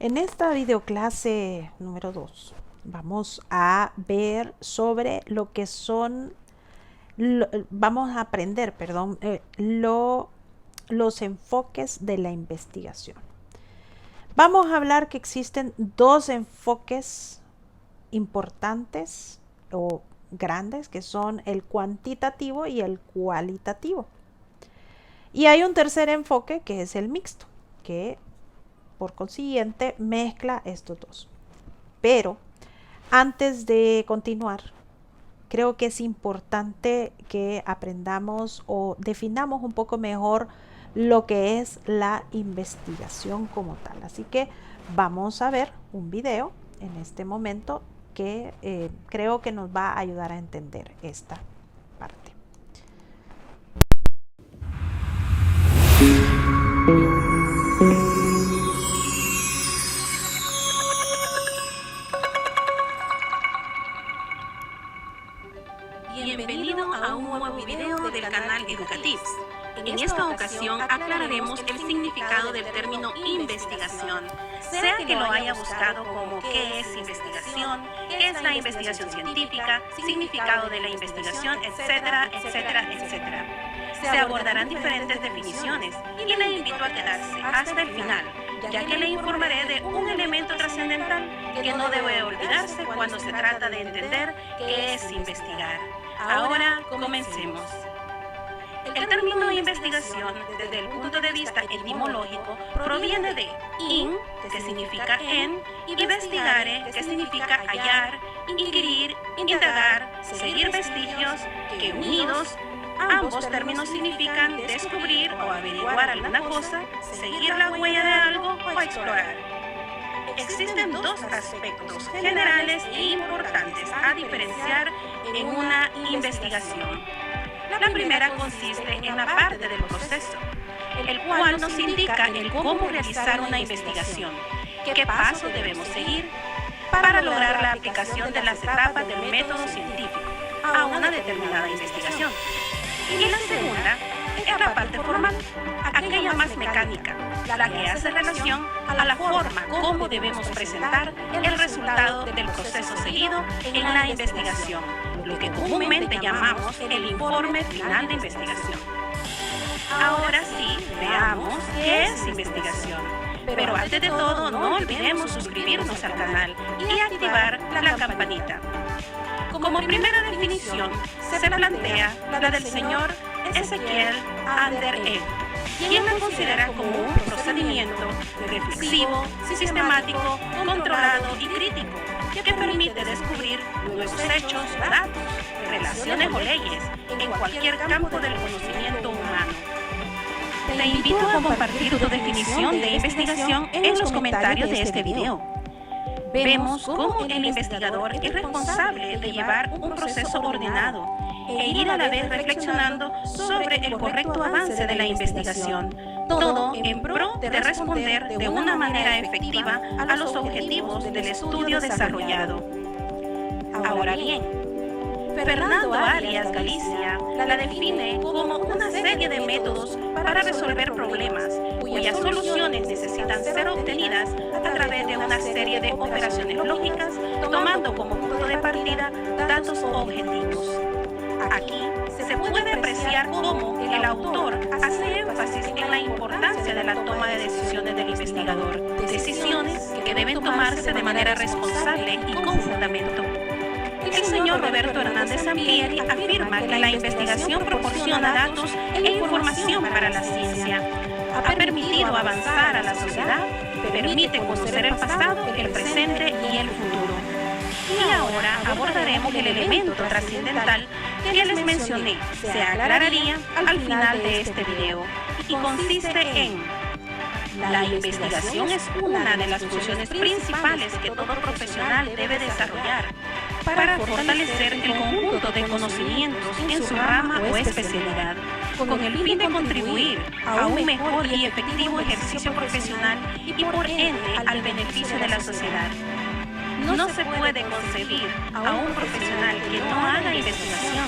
En esta videoclase número 2 vamos a ver sobre lo que son, vamos a aprender, perdón, los enfoques de la investigación. Vamos a hablar que existen dos enfoques importantes o grandes, que son el cuantitativo y el cualitativo. Y hay un tercer enfoque que es el mixto, que por consiguiente mezcla estos dos. Pero antes de continuar, creo que es importante que aprendamos o definamos un poco mejor lo que es la investigación como tal. Así que vamos a ver un video en este momento que creo que nos va a ayudar a entender esta parte. Bienvenido a un nuevo video del canal Educatips. En esta ocasión aclararemos el significado del término investigación, sea que lo haya buscado como qué es investigación, qué es la investigación científica, significado de la investigación, etcétera, etcétera, etcétera. Se abordarán diferentes definiciones y le invito a quedarse hasta el final, ya que le informaré de un elemento trascendental que no debe olvidarse cuando se trata de entender qué es investigar. Ahora comencemos. El término investigación, desde el punto de vista etimológico, proviene de in, que significa en, y vestigare, que significa hallar, inquirir, indagar, seguir vestigios, que unidos, ambos términos significan descubrir o averiguar alguna cosa, seguir la huella de algo o explorar. Existen dos aspectos generales e importantes a diferenciar en una investigación. La primera consiste en la parte del proceso, el cual nos indica el cómo realizar una investigación, qué pasos debemos seguir para lograr la aplicación de las etapas del método científico a una determinada investigación. Y la segunda es la parte formal, aquella más mecánica, la que hace relación a la forma como debemos presentar el resultado del proceso seguido en la investigación, lo que comúnmente llamamos el informe final de investigación. Ahora sí, veamos qué es investigación. Pero antes de todo, no olvidemos suscribirnos al canal y activar la campanita. Como primera definición, se plantea la del señor Ezequiel Ander, quien la considera como un procedimiento reflexivo, sistemático, controlado y crítico, que permite descubrir nuevos hechos, datos, relaciones o leyes en cualquier campo del conocimiento humano. Te invito a compartir tu definición de investigación en los comentarios de este video. Vemos cómo el investigador es responsable de llevar un proceso ordenado e ir a la vez reflexionando sobre el correcto avance de la investigación, todo en pro de responder de una manera efectiva a los objetivos del estudio desarrollado. Ahora bien, Fernando Arias Galicia la define como una serie de métodos para resolver problemas cuyas soluciones necesitan ser obtenidas a través de una serie de operaciones lógicas, tomando como punto de partida datos objetivos. Aquí se puede apreciar cómo el autor hace énfasis en la importancia de la toma de decisiones del investigador, decisiones que deben tomarse de manera responsable y con fundamento. El señor Roberto Hernández Sampieri afirma que la investigación proporciona datos e información para la ciencia, ha permitido avanzar a la sociedad, permite conocer el pasado, el presente y el futuro. Y ahora abordaremos el elemento trascendental que les mencioné, se aclararía al final de este video, y consiste en: la investigación es una de las funciones principales que todo profesional debe desarrollar para fortalecer el conjunto de conocimientos en su rama o especialidad, con el fin de contribuir a un mejor y efectivo ejercicio profesional y por ende al beneficio de la sociedad. No se puede concebir a un profesional que no haga investigación,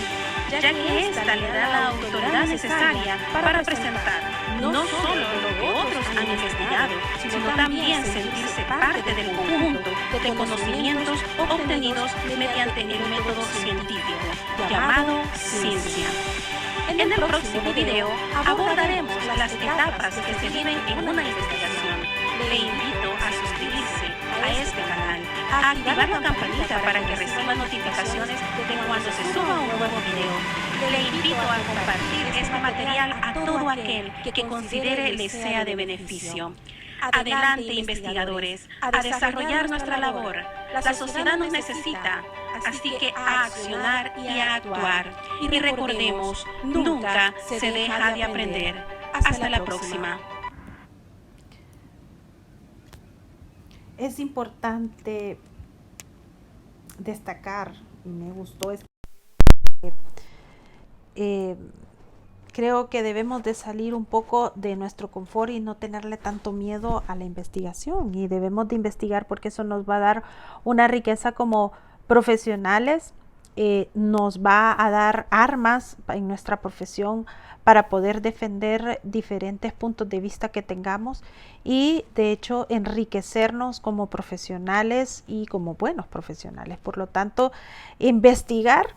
ya que ésta le da la autoridad necesaria para presentar no solo lo que otros han investigado, sino también sentirse parte del conjunto de conocimientos obtenidos mediante el método científico llamado ciencia. En el próximo video abordaremos las etapas que se viven en una investigación. Le invito a suscribirse a este canal, a activar la campanita para que reciba notificaciones de cuando se suba un nuevo video. Le invito a compartir este material a todo aquel que considere le sea de beneficio. Adelante, investigadores, a desarrollar nuestra labor. La sociedad nos necesita, así que a accionar y a actuar. Y recordemos, nunca se deja de aprender. Hasta la próxima. Es importante destacar, y me gustó, creo que debemos de salir un poco de nuestro confort y no tenerle tanto miedo a la investigación, y debemos de investigar porque eso nos va a dar una riqueza como profesionales, nos va a dar armas en nuestra profesión para poder defender diferentes puntos de vista que tengamos y de hecho enriquecernos como profesionales y como buenos profesionales. Por lo tanto, investigar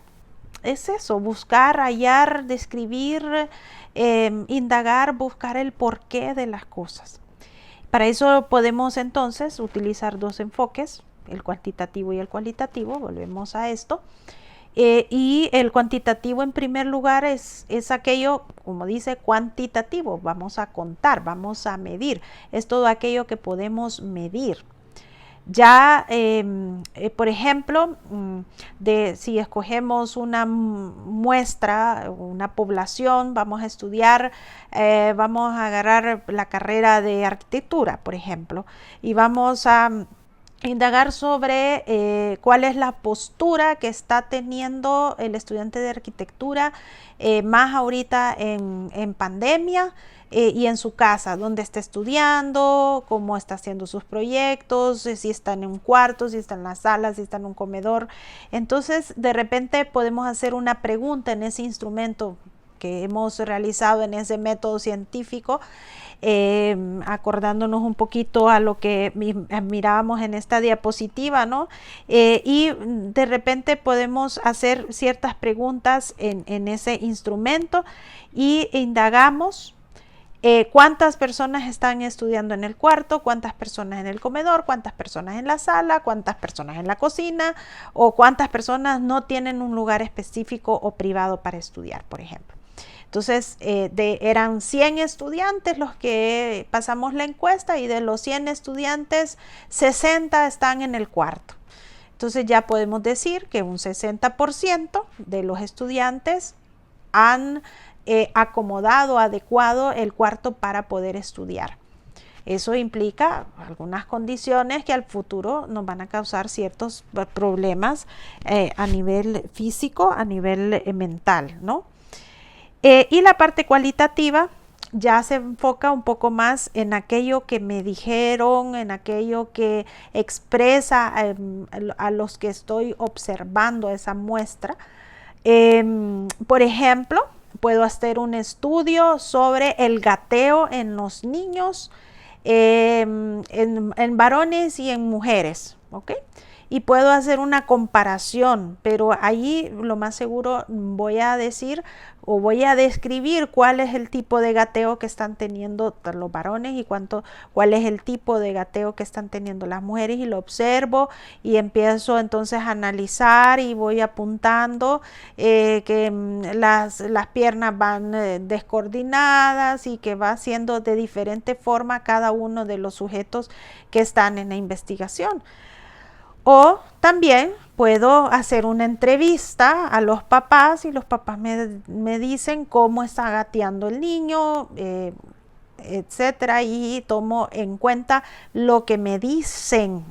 es eso, buscar, hallar, describir, indagar, buscar el porqué de las cosas. Para eso podemos entonces utilizar dos enfoques, el cuantitativo y el cualitativo. Volvemos a esto. Y el cuantitativo en primer lugar es aquello, como dice, cuantitativo. Vamos a contar, vamos a medir. Es todo aquello que podemos medir. Ya, por ejemplo, si escogemos una muestra, una población, vamos a estudiar, vamos a agarrar la carrera de arquitectura, por ejemplo, y vamos a indagar sobre cuál es la postura que está teniendo el estudiante de arquitectura, más ahorita en pandemia, y en su casa, dónde está estudiando, cómo está haciendo sus proyectos, si está en un cuarto, si está en la sala, si está en un comedor. Entonces, de repente podemos hacer una pregunta en ese instrumento que hemos realizado, en ese método científico, acordándonos un poquito a lo que mirábamos en esta diapositiva, ¿no? Y de repente podemos hacer ciertas preguntas en ese instrumento y indagamos cuántas personas están estudiando en el cuarto, cuántas personas en el comedor, cuántas personas en la sala, cuántas personas en la cocina, o cuántas personas no tienen un lugar específico o privado para estudiar, por ejemplo. Entonces, eran 100 estudiantes los que pasamos la encuesta, y de los 100 estudiantes, 60 están en el cuarto. Entonces ya podemos decir que un 60% de los estudiantes han acomodado, adecuado el cuarto para poder estudiar. Eso implica algunas condiciones que al futuro nos van a causar ciertos problemas a nivel físico, a nivel mental, ¿no? Y la parte cualitativa ya se enfoca un poco más en aquello que me dijeron, en aquello que expresa a los que estoy observando esa muestra. Por ejemplo, puedo hacer un estudio sobre el gateo en los niños, en varones y en mujeres, ¿ok? Y puedo hacer una comparación, pero ahí lo más seguro voy a decir o voy a describir cuál es el tipo de gateo que están teniendo los varones y cuál es el tipo de gateo que están teniendo las mujeres, y lo observo y empiezo entonces a analizar y voy apuntando que las piernas van descoordinadas y que va siendo de diferente forma cada uno de los sujetos que están en la investigación. O también puedo hacer una entrevista a los papás y los papás me dicen cómo está gateando el niño, etcétera, y tomo en cuenta lo que me dicen,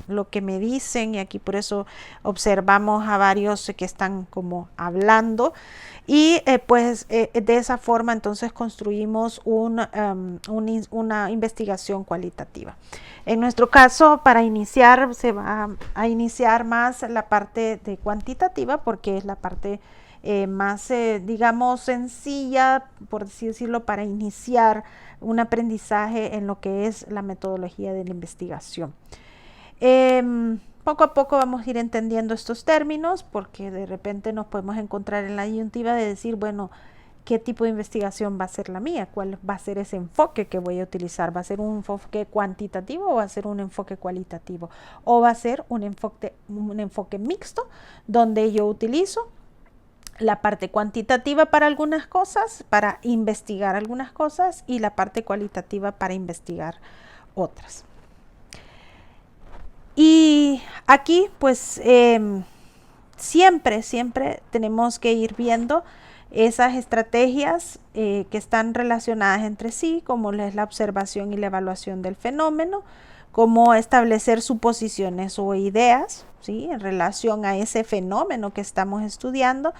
y aquí por eso observamos a varios que están como hablando, y de esa forma entonces construimos una investigación cualitativa. En nuestro caso, para iniciar, se va a iniciar más la parte de cuantitativa, porque es la parte más, digamos, sencilla, por así decirlo, para iniciar un aprendizaje en lo que es la metodología de la investigación. Poco a poco vamos a ir entendiendo estos términos, porque de repente nos podemos encontrar en la disyuntiva de decir, bueno, ¿qué tipo de investigación va a ser la mía? ¿Cuál va a ser ese enfoque que voy a utilizar? ¿Va a ser un enfoque cuantitativo o va a ser un enfoque cualitativo? ¿O va a ser un enfoque mixto donde yo utilizo la parte cuantitativa para algunas cosas, para investigar algunas cosas, y la parte cualitativa para investigar otras? Y aquí pues siempre tenemos que ir viendo esas estrategias que están relacionadas entre sí, como es la observación y la evaluación del fenómeno, cómo establecer suposiciones o ideas, ¿sí?, en relación a ese fenómeno que estamos estudiando,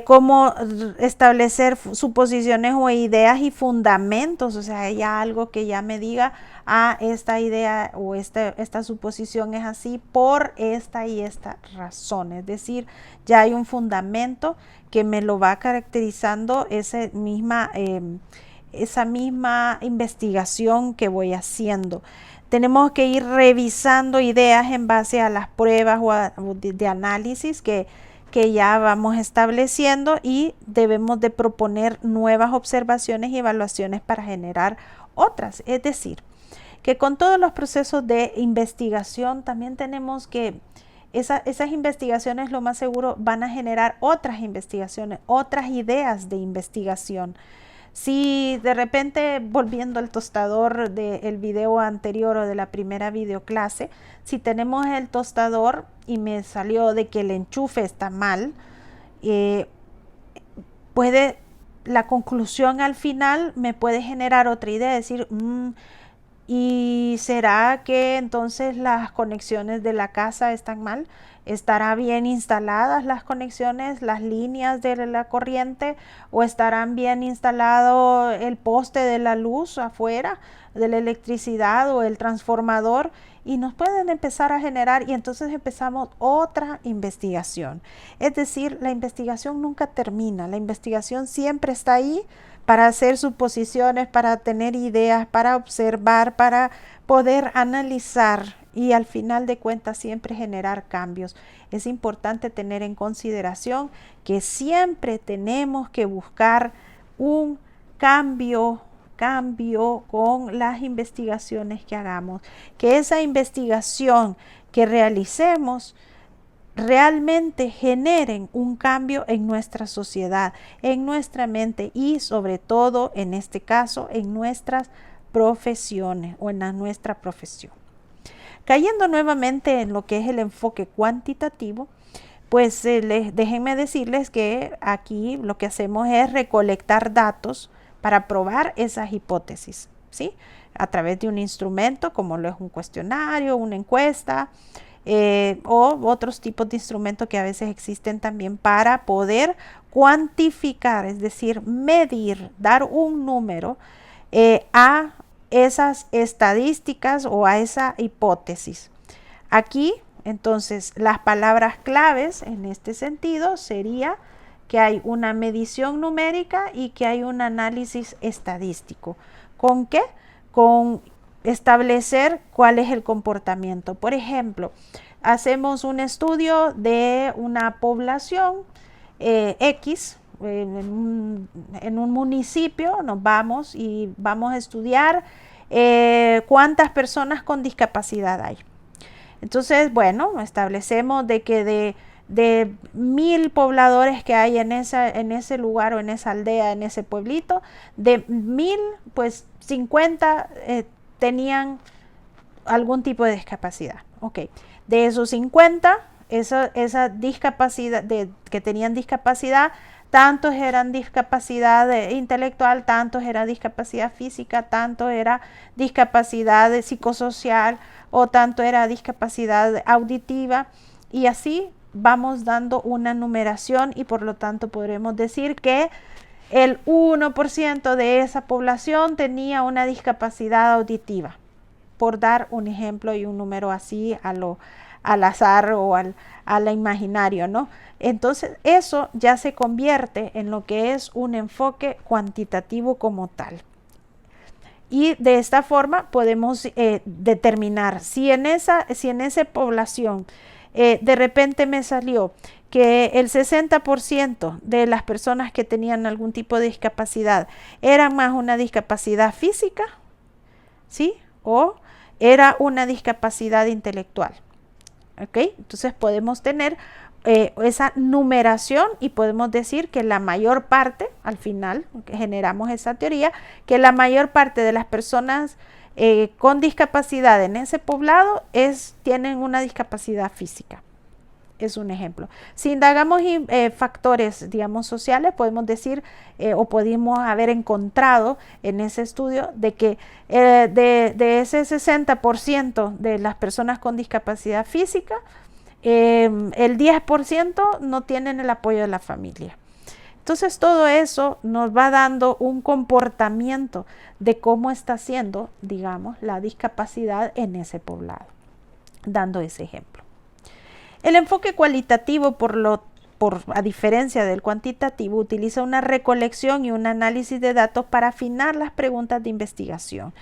cómo establecer suposiciones o ideas y fundamentos, o sea, ya algo que ya me diga, esta idea o esta suposición es así por esta y esta razón, es decir, ya hay un fundamento que me lo va caracterizando esa misma investigación que voy haciendo. Tenemos que ir revisando ideas en base a las pruebas o de análisis que ya vamos estableciendo, y debemos de proponer nuevas observaciones y evaluaciones para generar otras. Es decir, que con todos los procesos de investigación también tenemos que esas investigaciones lo más seguro van a generar otras investigaciones, otras ideas de investigación. Si de repente, volviendo al tostador del video anterior o de la primera videoclase, si tenemos el tostador y me salió de que el enchufe está mal, la conclusión al final me puede generar otra idea, decir, ¿y será que entonces las conexiones de la casa están mal? ¿Estará bien instaladas las conexiones, las líneas de la corriente, o estarán bien instalado el poste de la luz afuera, de la electricidad o el transformador? Y nos pueden empezar a generar, y entonces empezamos otra investigación. Es decir, la investigación nunca termina, la investigación siempre está ahí para hacer suposiciones, para tener ideas, para observar, para poder analizar y al final de cuentas siempre generar cambios. Es importante tener en consideración que siempre tenemos que buscar un cambio con las investigaciones que hagamos, que esa investigación que realicemos realmente generen un cambio en nuestra sociedad, en nuestra mente y sobre todo, en este caso, en nuestras profesiones o en nuestra profesión. Cayendo nuevamente en lo que es el enfoque cuantitativo, pues déjenme decirles que aquí lo que hacemos es recolectar datos para probar esas hipótesis, ¿sí?, a través de un instrumento como lo es un cuestionario, una encuesta, o otros tipos de instrumentos que a veces existen también para poder cuantificar, es decir, medir, dar un número a esas estadísticas o a esa hipótesis. Aquí, entonces, las palabras claves en este sentido sería que hay una medición numérica y que hay un análisis estadístico. ¿Con qué? Con establecer cuál es el comportamiento. Por ejemplo, hacemos un estudio de una población X en un municipio, nos vamos y vamos a estudiar cuántas personas con discapacidad hay. Entonces, bueno, establecemos de que de 1000 pobladores que hay en ese lugar o en esa aldea, en ese pueblito, de 1000, pues 50 tenían algún tipo de discapacidad. Ok, de esos 50, esa discapacidad, que tenían discapacidad, tantos eran discapacidad intelectual, tantos era discapacidad física, tanto era discapacidad psicosocial o tanto era discapacidad auditiva, y así vamos dando una numeración, y por lo tanto podremos decir que el 1% de esa población tenía una discapacidad auditiva, por dar un ejemplo y un número así a lo al azar o al imaginario, ¿no? Entonces eso ya se convierte en lo que es un enfoque cuantitativo como tal. Y de esta forma podemos determinar si en esa población de repente me salió que el 60% de las personas que tenían algún tipo de discapacidad era más una discapacidad física, ¿sí? O era una discapacidad intelectual. ¿Ok? Entonces podemos tener esa numeración y podemos decir que la mayor parte, al final, generamos esa teoría, que la mayor parte de las personas con discapacidad en ese poblado tienen una discapacidad física. Es un ejemplo. Si indagamos factores, digamos, sociales, podemos decir o pudimos haber encontrado en ese estudio de que de ese 60% de las personas con discapacidad física, el 10% no tienen el apoyo de la familia. Entonces todo eso nos va dando un comportamiento de cómo está siendo, digamos, la discapacidad en ese poblado, dando ese ejemplo. El enfoque cualitativo, a diferencia del cuantitativo, utiliza una recolección y un análisis de datos para afinar las preguntas de investigación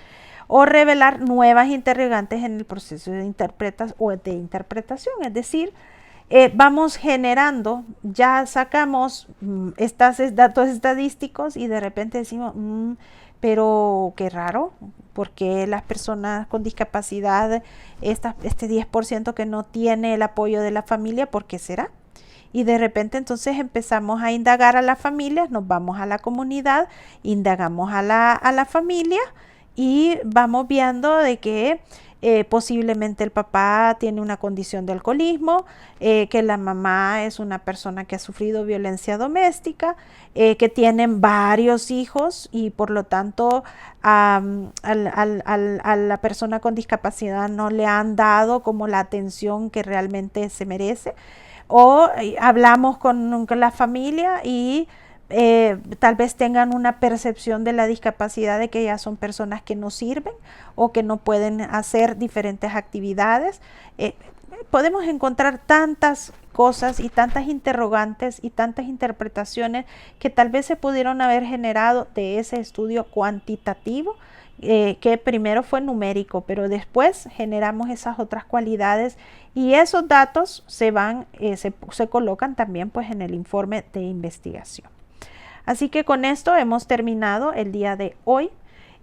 o revelar nuevas interrogantes en el proceso de interpretación. Es decir, vamos generando, ya sacamos estos datos estadísticos y de repente decimos, pero qué raro, porque las personas con discapacidad, este 10% que no tiene el apoyo de la familia, ¿por qué será? Y de repente entonces empezamos a indagar a las familias, nos vamos a la comunidad, indagamos a la familia y vamos viendo de que posiblemente el papá tiene una condición de alcoholismo, que la mamá es una persona que ha sufrido violencia doméstica, que tienen varios hijos y por lo tanto a la persona con discapacidad no le han dado como la atención que realmente se merece. O hablamos con la familia y tal vez tengan una percepción de la discapacidad de que ya son personas que no sirven o que no pueden hacer diferentes actividades. Podemos encontrar tantas cosas y tantas interrogantes y tantas interpretaciones que tal vez se pudieron haber generado de ese estudio cuantitativo, que primero fue numérico, pero después generamos esas otras cualidades y esos datos se colocan también pues en el informe de investigación. Así que con esto hemos terminado el día de hoy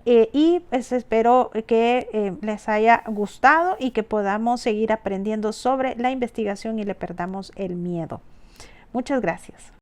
y pues espero que les haya gustado y que podamos seguir aprendiendo sobre la investigación y le perdamos el miedo. Muchas gracias.